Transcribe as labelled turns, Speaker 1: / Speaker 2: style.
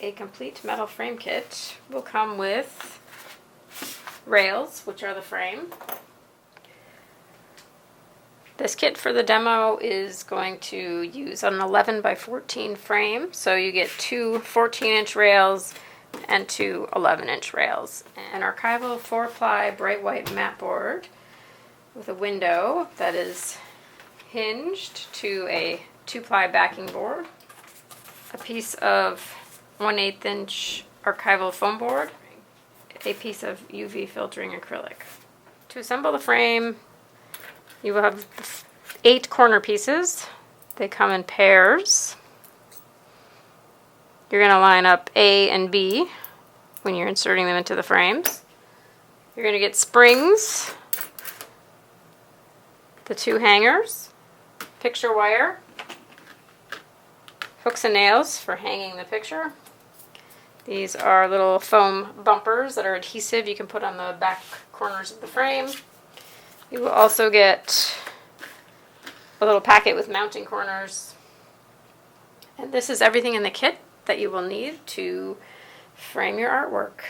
Speaker 1: a complete metal frame kit will come with rails, which are the frame. This kit for the demo is going to use an 11 by 14 frame, so you get two 14-inch rails and two 11-inch rails. An archival 4-ply bright white mat board with a window that is hinged to a 2-ply backing board, a piece of 1/8 inch archival foam board, a piece of UV filtering acrylic. To assemble the frame, you will have 8 corner pieces. They come in pairs. You're going to line up A and B when you're inserting them into the frames. You're going to get springs, the 2 hangers, picture wire, hooks and nails for hanging the picture. These are little foam bumpers that are adhesive you can put on the back corners of the frame. You will also get a little packet with mounting corners. And this is everything in the kit that you will need to frame your artwork.